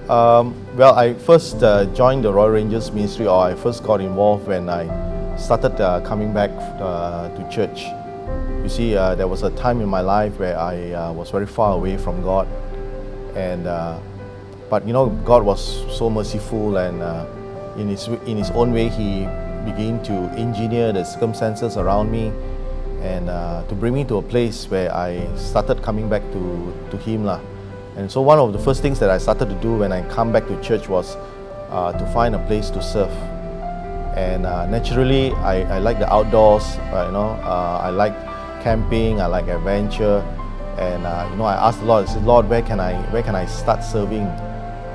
Well, I first joined the Royal Rangers ministry, or I first got involved when I started coming back to church. You see, there was a time in my life where I was very far away from God, and but you know, God was so merciful, and in His own way, He began to engineer the circumstances around me, and to bring me to a place where I started coming back to Him lah. And so one of the first things that I started to do when I come back to church was to find a place to serve. And naturally, I like the outdoors. I like camping. I like adventure. And I asked the Lord. I said, Lord, where can I start serving?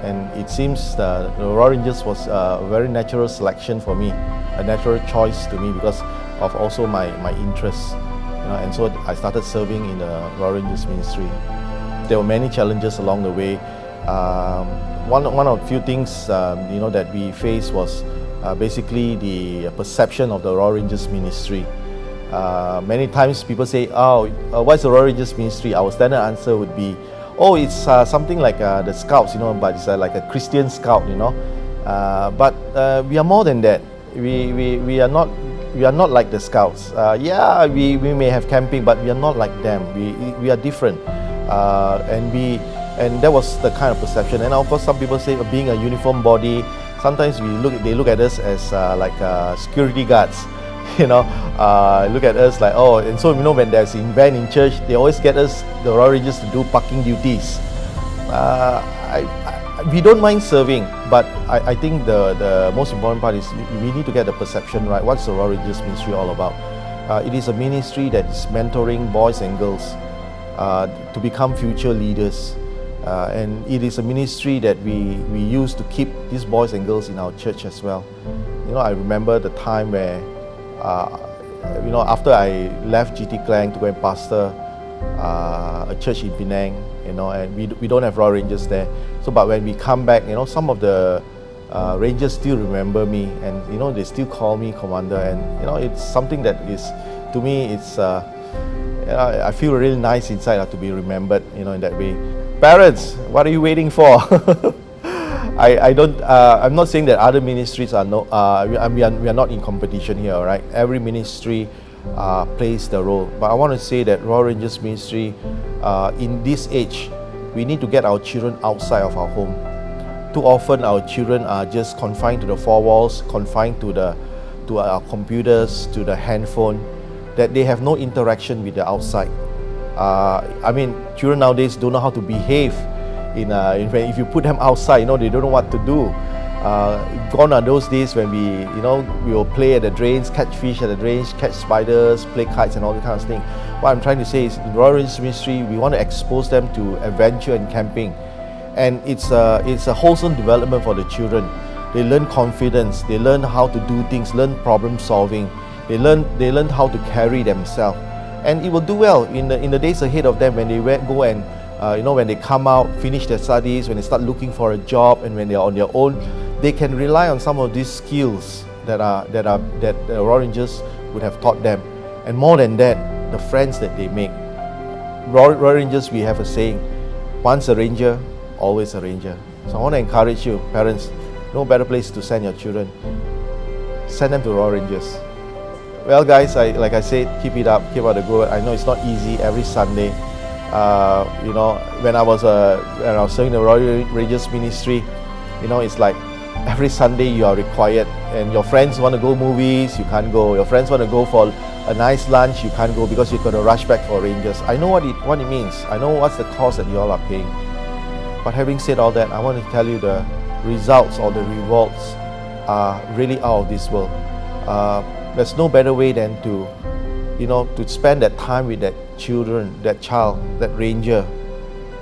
And it seems the Royal Rangers was a very natural selection for me, a natural choice to me because of also my interests. And so I started serving in the Royal Rangers ministry. There were many challenges along the way. One of the few things that we faced was basically the perception of the Royal Rangers ministry. Many times people say, what's the Royal Rangers ministry? Our standard answer would be, it's something like the Scouts, but it's like a Christian Scout, but we are more than that. We are not like the Scouts. We may have camping, but we are not like them. We are different. And that was the kind of perception. And of course, some people say being a uniform body, sometimes they look at us as like security guards. Look at us like, and so when there's an event in church, they always get us, the Royal Rangers, to do parking duties. We don't mind serving, but I think the most important part is we need to get the perception right. What's the Royal Rangers ministry all about? It is a ministry that is mentoring boys and girls to become future leaders, and it is a ministry that we use to keep these boys and girls in our church as well. I remember the time where after I left GT Klang to go and pastor a church in Penang, and we don't have Royal Rangers there. So, but when we come back, some of the Rangers still remember me, and they still call me Commander, and it's something that is, to me, it's I feel really nice inside to be remembered, in that way. Parents, what are you waiting for? I'm not saying that other ministries are we are not in competition here, all right? Every ministry plays the role, but I want to say that Royal Rangers ministry, in this age, we need to get our children outside of our home. Too often, our children are just confined to the four walls, confined to our computers, to the handphone, that they have no interaction with the outside. Children nowadays don't know how to behave. If you put them outside, they don't know what to do. Gone are those days when we will play at the drains, catch fish at the drains, catch spiders, play kites and all that kind of thing. What I'm trying to say is, in Royal Rangers ministry, we want to expose them to adventure and camping, and it's a wholesome development for the children. They learn confidence, they learn how to do things, learn problem solving, they learn how to carry themselves, and it will do well in the days ahead of them when they go and when they come out, finish their studies, when they start looking for a job, and when they are on their own, they can rely on some of these skills that the Royal Rangers would have taught them. And more than that, the friends that they make. Royal Rangers, we have a saying, once a Ranger, always a Ranger. So I want to encourage you, parents, no better place to send your children. Send them to Royal Rangers. Well guys, like I said, keep it up, keep up the good. I know it's not easy every Sunday. When I was serving the Royal Rangers ministry, it's like every Sunday you are required, and your friends want to go movies, you can't go. Your friends want to go for a nice lunch, you can't go because you're going to rush back for Rangers. I know what it means. I know what's the cost that you all are paying. But having said all that, I want to tell you the results or the rewards are really out of this world. There's no better way than to spend that time with that child, that Ranger,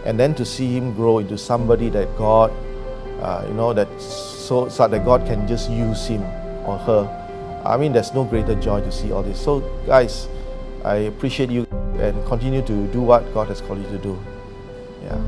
and then to see him grow into somebody that God, so that God can just use him or her. There's no greater joy to see all this. So guys, I appreciate you, and continue to do what God has called you to do. Yeah.